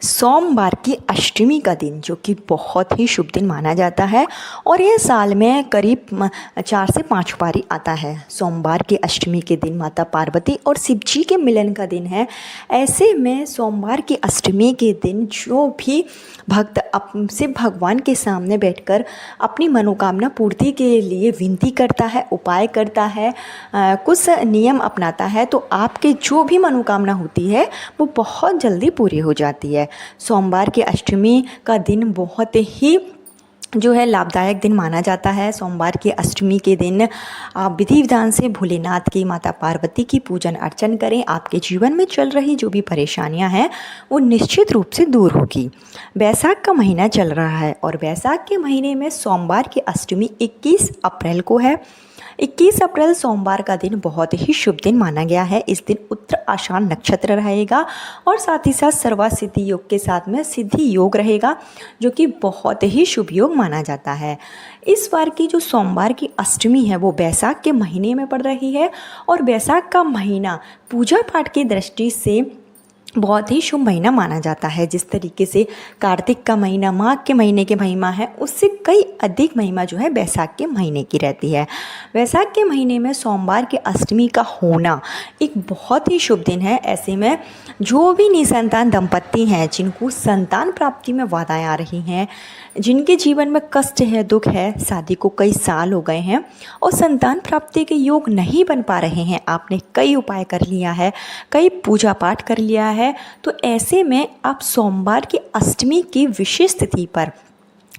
सोमवार की अष्टमी का दिन जो कि बहुत ही शुभ दिन माना जाता है और यह साल में करीब 4 से 5 बारी आता है। सोमवार की अष्टमी के दिन माता पार्वती और शिव जी के मिलन का दिन है। ऐसे में सोमवार की अष्टमी के दिन जो भी भक्त शिव भगवान के सामने बैठकर अपनी मनोकामना पूर्ति के लिए विनती करता है, उपाय करता है, कुछ नियम अपनाता है तो आपके जो भी मनोकामना होती है वो बहुत जल्दी पूरी हो जाती है। सोमवार की अष्टमी का दिन बहुत ही लाभदायक दिन माना जाता है। सोमवार की अष्टमी के दिन आप विधि विधान से भोलेनाथ की, माता पार्वती की पूजन अर्चन करें। आपके जीवन में चल रही जो भी परेशानियां हैं वो निश्चित रूप से दूर होगी। वैशाख का महीना चल रहा है और वैशाख के महीने में सोमवार की अष्टमी 21 अप्रैल को है। 21 अप्रैल सोमवार का दिन बहुत ही शुभ दिन माना गया है। इस दिन उत्तर आषाढ़ नक्षत्र रहेगा और साथ ही साथ सर्वा सिद्धि योग के साथ में सिद्धि योग रहेगा जो कि बहुत ही शुभ योग माना जाता है। इस बार की जो सोमवार की अष्टमी है वो वैशाख के महीने में पड़ रही है और वैशाख का महीना पूजा पाठ की दृष्टि से बहुत ही शुभ महीना माना जाता है। जिस तरीके से कार्तिक का महीना माघ के महीने की महिमा है उससे कई अधिक महिमा जो है वैशाख के महीने की रहती है। वैशाख के महीने में सोमवार की अष्टमी का होना एक बहुत ही शुभ दिन है। ऐसे में जो भी निसंतान दंपत्ति हैं, जिनको संतान प्राप्ति में बाधाएं आ रही हैं, जिनके जीवन में कष्ट है, दुख है, शादी को कई साल हो गए हैं और संतान प्राप्ति के योग नहीं बन पा रहे हैं, आपने कई उपाय कर लिया है, कई पूजा पाठ कर लिया है, तो ऐसे में आप सोमवार की अष्टमी की विशेष तिथि पर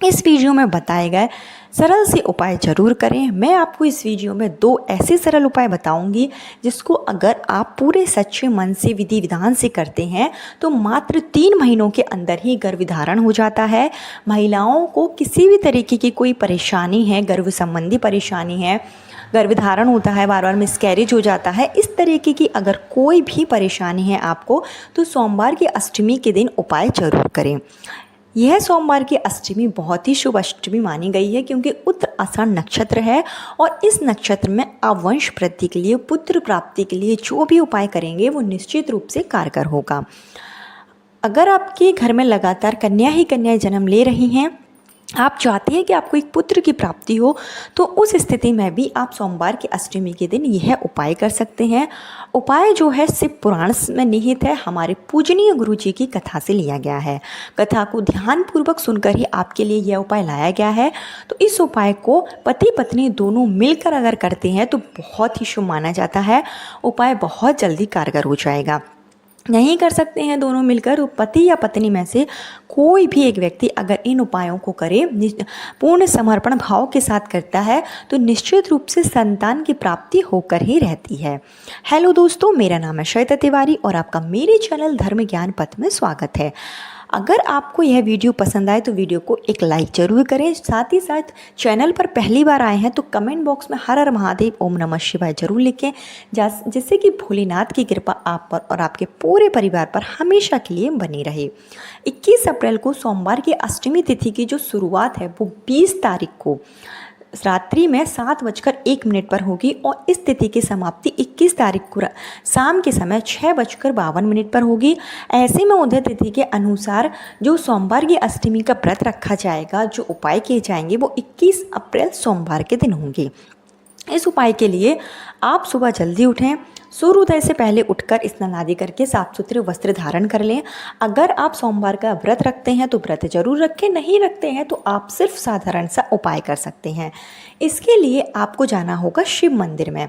इस वीडियो में बताए गए सरल से उपाय जरूर करें। मैं आपको इस वीडियो में 2 ऐसे सरल उपाय बताऊंगी जिसको अगर आप पूरे सच्चे मन से विधि विधान से करते हैं तो मात्र 3 महीनों के अंदर ही गर्भ धारण हो जाता है। महिलाओं को किसी भी तरीके की कोई परेशानी है, गर्भ संबंधी परेशानी है, गर्भधारण होता है, बार बार मिसकैरेज हो जाता है, इस तरीके की अगर कोई भी परेशानी है आपको तो सोमवार की अष्टमी के दिन उपाय जरूर करें। यह सोमवार की अष्टमी बहुत ही शुभ अष्टमी मानी गई है क्योंकि उत्तर आषाढ़ नक्षत्र है और इस नक्षत्र में आप वंश वृद्धि के लिए, पुत्र प्राप्ति के लिए जो भी उपाय करेंगे वो निश्चित रूप से कारगर होगा। अगर आपके घर में लगातार कन्या ही कन्याएं जन्म ले रही हैं, आप चाहते हैं कि आपको एक पुत्र की प्राप्ति हो, तो उस स्थिति में भी आप सोमवार की अष्टमी के दिन यह उपाय कर सकते हैं। उपाय जो है शिव पुराण में निहित है, हमारे पूजनीय गुरु जी की कथा से लिया गया है। कथा को ध्यानपूर्वक सुनकर ही आपके लिए यह उपाय लाया गया है। तो इस उपाय को पति पत्नी दोनों मिलकर अगर करते हैं तो बहुत ही शुभ माना जाता है। उपाय बहुत जल्दी कारगर हो जाएगा। नहीं कर सकते हैं दोनों मिलकर, पति या पत्नी में से कोई भी एक व्यक्ति अगर इन उपायों को करे, पूर्ण समर्पण भाव के साथ करता है तो निश्चित रूप से संतान की प्राप्ति होकर ही रहती है। हेलो दोस्तों, मेरा नाम है श्वेता तिवारी और आपका मेरे चैनल धर्म ज्ञान पथ में स्वागत है। अगर आपको यह वीडियो पसंद आए तो वीडियो को एक लाइक जरूर करें। साथ ही साथ चैनल पर पहली बार आए हैं तो कमेंट बॉक्स में हर हर महादेव, ओम नमः शिवाय जरूर लिखें, जिससे कि भोलेनाथ की कृपा आप पर और आपके पूरे परिवार पर हमेशा के लिए बनी रहे। 21 अप्रैल को सोमवार की अष्टमी तिथि की जो शुरुआत है वो 20 तारीख को रात्रि में 7:01 पर होगी और इस तिथि की समाप्ति 21 तारीख को शाम के समय 6:52 पर होगी। ऐसे में उदय तिथि के अनुसार जो सोमवार की अष्टमी का व्रत रखा जाएगा, जो उपाय किए जाएंगे वो 21 अप्रैल सोमवार के दिन होंगे। इस उपाय के लिए आप सुबह जल्दी उठें, सूर्योदय से पहले उठकर स्नान आदि करके साफ सुथरे वस्त्र धारण कर लें। अगर आप सोमवार का व्रत रखते हैं तो व्रत जरूर रखें, नहीं रखते हैं तो आप सिर्फ साधारण सा उपाय कर सकते हैं। इसके लिए आपको जाना होगा शिव मंदिर में।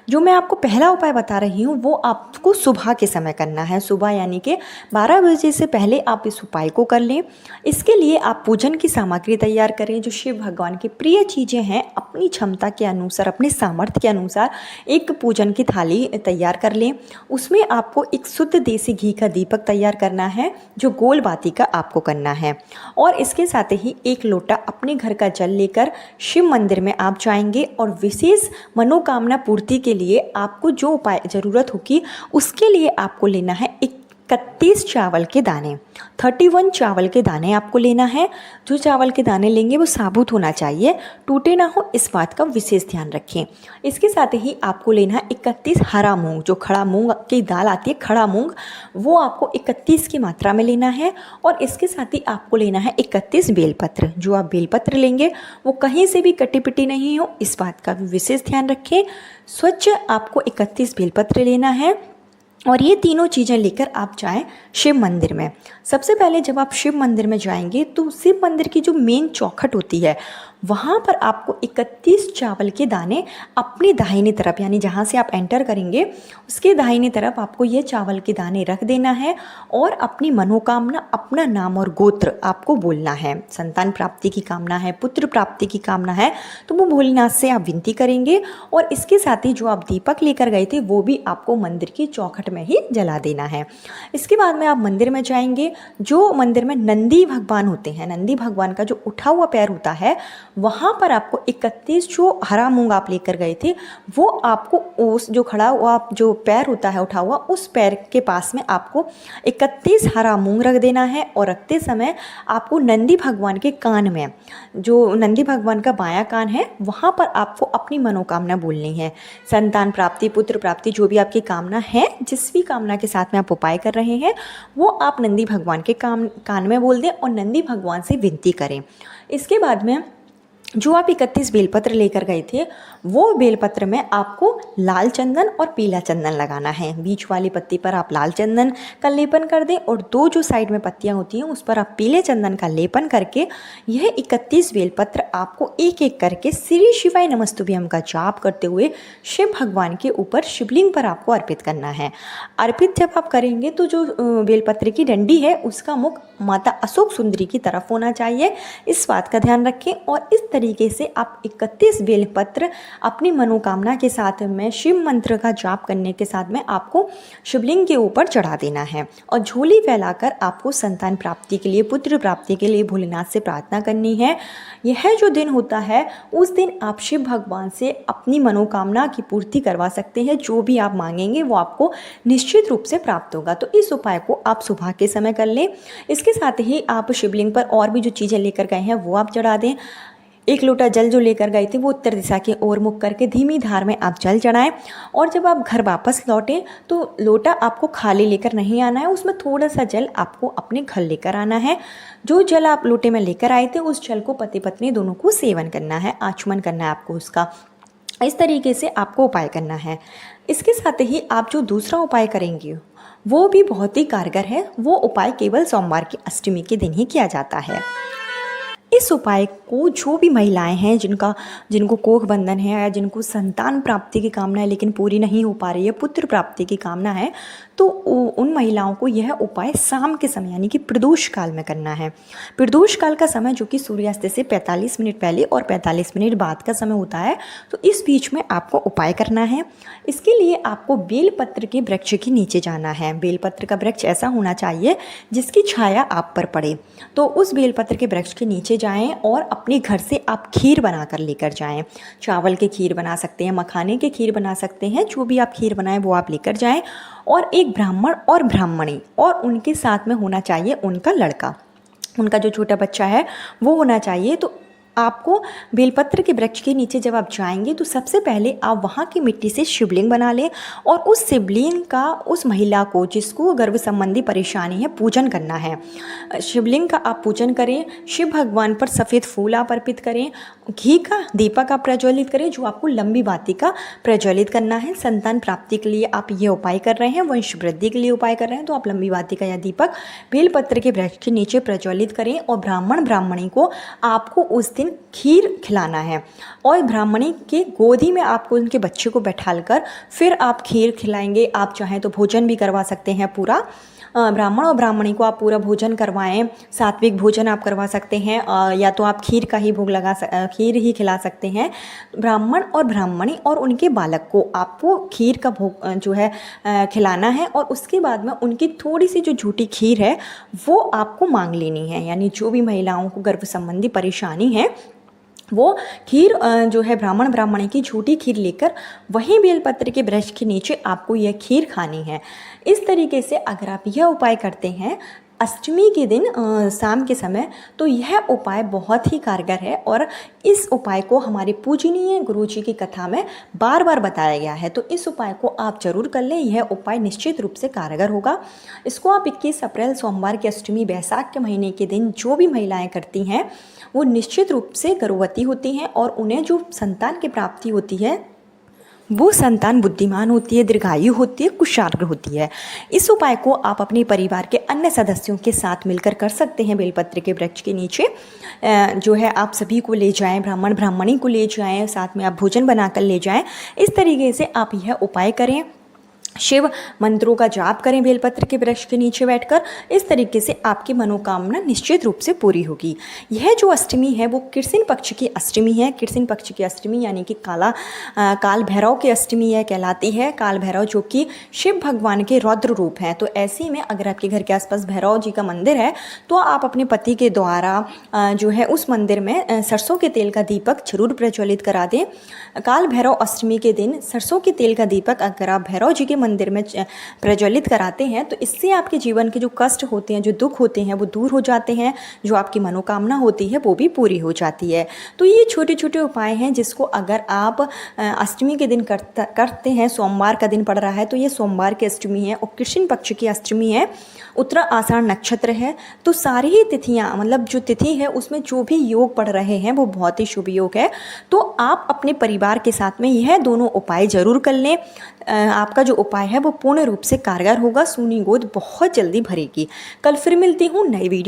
जो मैं आपको पहला उपाय बता रही हूँ वो आपको सुबह के समय करना है। सुबह यानी कि 12 बजे से पहले आप इस उपाय को कर लें। इसके लिए आप पूजन की सामग्री तैयार करें। जो शिव भगवान की प्रिय चीज़ें हैं, अपनी क्षमता के अनुसार, अपने सामर्थ्य के अनुसार एक पूजन की थाली तैयार कर लें। उसमें आपको एक शुद्ध देसी घी का दीपक तैयार करना है जो गोल बाती का आपको करना है और इसके साथ ही 1 लोटा अपने घर का जल लेकर शिव मंदिर में आप जाएंगे और विशेष मनोकामना पूर्ति के लिए आपको जो उपाय ज़रूरत होगी उसके लिए आपको लेना है 1 31 चावल के दाने, 31 चावल के दाने आपको लेना है। जो चावल के दाने लेंगे वो साबुत होना चाहिए, टूटे ना हो, इस बात का विशेष ध्यान रखें। इसके साथ ही आपको लेना है 31 हरा मूंग, जो खड़ा मूंग की दाल आती है, खड़ा मूंग, वो आपको 31 की मात्रा में लेना है। और इसके साथ ही आपको लेना है 31 बेलपत्र। जो आप बेलपत्र लेंगे वो कहीं से भी कटी पिटी नहीं हो, इस बात का भी विशेष ध्यान रखें। स्वच्छ आपको 31 बेलपत्र लेना है और ये तीनों चीज़ें लेकर आप जाएं शिव मंदिर में। सबसे पहले जब आप शिव मंदिर में जाएंगे तो शिव मंदिर की जो मेन चौखट होती है वहाँ पर आपको 31 चावल के दाने अपनी दाहिनी तरफ, यानी जहाँ से आप एंटर करेंगे उसके दाहिनी तरफ आपको ये चावल के दाने रख देना है और अपनी मनोकामना, अपना नाम और गोत्र आपको बोलना है। संतान प्राप्ति की कामना है, पुत्र प्राप्ति की कामना है, तो वो भोलेनाथ से आप विनती करेंगे। और इसके साथ ही जो आप दीपक लेकर गए थे वो भी आपको मंदिर की चौखट में ही जला देना है। इसके बाद में आप मंदिर में जाएंगे। जो मंदिर में नंदी भगवान होते हैं, नंदी भगवान का जो उठा हुआ पैर होता है, वहाँ पर आपको 31 जो हरा मूंग आप लेकर गए थे वो आपको उस जो खड़ा हुआ जो पैर होता है उठा हुआ, उस पैर के पास में आपको 31 हरा मूंग रख देना है। और रखते समय आपको नंदी भगवान के कान में, जो नंदी भगवान का बायां कान है, वहाँ पर आपको अपनी मनोकामना बोलनी है। संतान प्राप्ति, पुत्र प्राप्ति, जो भी आपकी कामना है, जिस भी कामना के साथ में आप उपाय कर रहे हैं वो आप नंदी भगवान के कान में बोल दें और नंदी भगवान से विनती करें। इसके बाद में जो आप 31 बेलपत्र लेकर गए थे वो बेलपत्र में आपको लाल चंदन और पीला चंदन लगाना है। बीच वाली पत्ती पर आप लाल चंदन का लेपन कर दें और दो जो साइड में पत्तियां होती हैं उस पर आप पीले चंदन का लेपन करके यह 31 बेलपत्र आपको एक एक करके श्री शिवाय नमस्तुभ्यम का जाप करते हुए शिव भगवान के ऊपर, शिवलिंग पर आपको अर्पित करना है। अर्पित जब आप करेंगे तो जो बेलपत्र की डंडी है उसका मुख माता अशोक सुंदरी की तरफ होना चाहिए, इस बात का ध्यान रखें। और इस तरीके से आप 31 बेलपत्र अपनी मनोकामना के साथ में शिव मंत्र का जाप करने के साथ में आपको शिवलिंग के ऊपर चढ़ा देना है। और झोली फैलाकर आपको संतान प्राप्ति के लिए, पुत्र प्राप्ति के लिए भोलेनाथ से प्रार्थना करनी है। यह जो दिन होता है उस दिन आप शिव भगवान से अपनी मनोकामना की पूर्ति करवा सकते हैं। जो भी आप मांगेंगे वो आपको निश्चित रूप से प्राप्त होगा। तो इस उपाय को आप सुबह के समय कर लें। इसके साथ ही आप शिवलिंग पर और भी जो चीज़ें लेकर गए हैं वो आप चढ़ा दें। 1 लोटा जल जो लेकर गए थे वो उत्तर दिशा की ओर मुख करके धीमी धार में आप जल चढ़ाएं। और जब आप घर वापस लौटें तो लोटा आपको खाली लेकर नहीं आना है, उसमें थोड़ा सा जल आपको अपने घर लेकर आना है। जो जल आप लोटे में लेकर आए थे उस जल को पति पत्नी दोनों को सेवन करना है, आचमन करना है आपको उसका। इस तरीके से आपको उपाय करना है। इसके साथ ही आप जो दूसरा उपाय करेंगे वो भी बहुत ही कारगर है। वो उपाय केवल सोमवार की अष्टमी के दिन ही किया जाता है। इस उपाय को जो भी महिलाएं हैं जिनको कोख बंधन है या जिनको संतान प्राप्ति की कामना है लेकिन पूरी नहीं हो पा रही है, पुत्र प्राप्ति की कामना है, तो उन महिलाओं को यह उपाय शाम के समय यानी कि प्रदोष काल में करना है। प्रदोष काल का समय जो कि सूर्यास्त से 45 मिनट पहले और 45 मिनट बाद का समय होता है, तो इस बीच में आपको उपाय करना है। इसके लिए आपको बेलपत्र के वृक्ष के नीचे जाना है। बेलपत्र का वृक्ष ऐसा होना चाहिए जिसकी छाया आप पर पड़े। तो उस बेलपत्र के वृक्ष के नीचे जाएं और अपने घर से आप खीर बनाकर लेकर जाएं। चावल के खीर बना सकते हैं, मखाने के खीर बना सकते हैं, जो भी आप खीर बनाएं वो आप लेकर जाएं। और एक ब्राह्मण और ब्राह्मणी और उनके साथ में होना चाहिए उनका लड़का, उनका जो छोटा बच्चा है वो होना चाहिए। तो आपको बेलपत्र के वृक्ष के नीचे जब आप जाएंगे तो सबसे पहले आप वहाँ की मिट्टी से शिवलिंग बना लें और उस शिवलिंग का उस महिला को जिसको गर्भ संबंधी परेशानी है पूजन करना है। शिवलिंग का आप पूजन करें, शिव भगवान पर सफ़ेद फूल आप अर्पित करें, घी का दीपक आप प्रज्वलित करें जो आपको लंबी बाती का प्रज्वलित करना है। संतान प्राप्ति के लिए आप ये उपाय कर रहे हैं, वंश वृद्धि के लिए उपाय कर रहे हैं, तो आप लंबी बाती का या दीपक बेलपत्र के वृक्ष के नीचे प्रज्वलित करें। और ब्राह्मण ब्राह्मणी को आपको उस दिन खीर खिलाना है और ब्राह्मणी के गोदी में आपको उनके बच्चे को बैठालकर फिर आप खीर खिलाएंगे। आप चाहें तो भोजन भी करवा सकते हैं पूरा, ब्राह्मण और ब्राह्मणी को आप पूरा भोजन करवाएं, सात्विक भोजन आप करवा सकते हैं, या तो आप खीर का ही भोग खीर ही खिला सकते हैं। ब्राह्मण और ब्राह्मणी और उनके बालक को आपको खीर का भोग जो है खिलाना है। और उसके बाद में उनकी थोड़ी सी जो झूठी खीर है वो आपको मांग लेनी है। यानी जो भी महिलाओं को गर्भ संबंधी परेशानी है वो खीर जो है ब्राह्मण ब्राह्मणी की झूठी खीर लेकर वहीं बेलपत्र के वृक्ष के नीचे आपको यह खीर खानी है। इस तरीके से अगर आप यह उपाय करते हैं अष्टमी के दिन शाम के समय, तो यह उपाय बहुत ही कारगर है और इस उपाय को हमारे पूजनीय गुरुजी की कथा में बार बार बताया गया है। तो इस उपाय को आप जरूर कर लें, यह उपाय निश्चित रूप से कारगर होगा। इसको आप 21 अप्रैल सोमवार की अष्टमी बैसाख के महीने के दिन जो भी महिलाएं करती हैं वो निश्चित रूप से गर्भवती होती हैं और उन्हें जो संतान की प्राप्ति होती है वो संतान बुद्धिमान होती है, दीर्घायु होती है, कुशाग्र होती है। इस उपाय को आप अपने परिवार के अन्य सदस्यों के साथ मिलकर कर सकते हैं। बेलपत्र के वृक्ष के नीचे जो है आप सभी को ले जाएं, ब्राह्मण ब्राह्मणी को ले जाएं, साथ में आप भोजन बनाकर ले जाएं। इस तरीके से आप यह उपाय करें, शिव मंत्रों का जाप करें बेलपत्र के वृक्ष के नीचे बैठकर। इस तरीके से आपकी मनोकामना निश्चित रूप से पूरी होगी। यह जो अष्टमी है वो कृष्ण पक्ष की अष्टमी है। कृष्ण पक्ष की अष्टमी यानी कि काल भैरव की अष्टमी है कहलाती है। काल भैरव जो कि शिव भगवान के रौद्र रूप हैं। तो ऐसे में अगर आपके घर के आसपास भैरव जी का मंदिर है तो आप अपने पति के द्वारा जो है उस मंदिर में सरसों के तेल का दीपक जरूर प्रज्वलित करा दें। काल भैरव अष्टमी के दिन सरसों के तेल का दीपक अगर आप भैरव जी के मंदिर में प्रज्वलित कराते हैं तो इससे आपके जीवन के जो कष्ट होते हैं, जो दुख होते हैं वो दूर हो जाते हैं, जो आपकी मनोकामना होती है वो भी पूरी हो जाती है। तो ये छोटे छोटे उपाय हैं जिसको अगर आप अष्टमी के दिन करते हैं, सोमवार का दिन पड़ रहा है तो ये सोमवार की अष्टमी है और कृष्ण पक्ष की अष्टमी है, उत्तरा आषाढ़ नक्षत्र है। तो सारी ही तिथियाँ मतलब जो तिथि है उसमें जो भी योग पड़ रहे हैं वो बहुत ही शुभ योग है। तो आप अपने परिवार के साथ में यह दोनों उपाय जरूर कर लें। आपका जो उपाय है वो पूर्ण रूप से कारगर होगा। सूनी गोद बहुत जल्दी भरेगी। कल फिर मिलती हूँ नई वीडियो।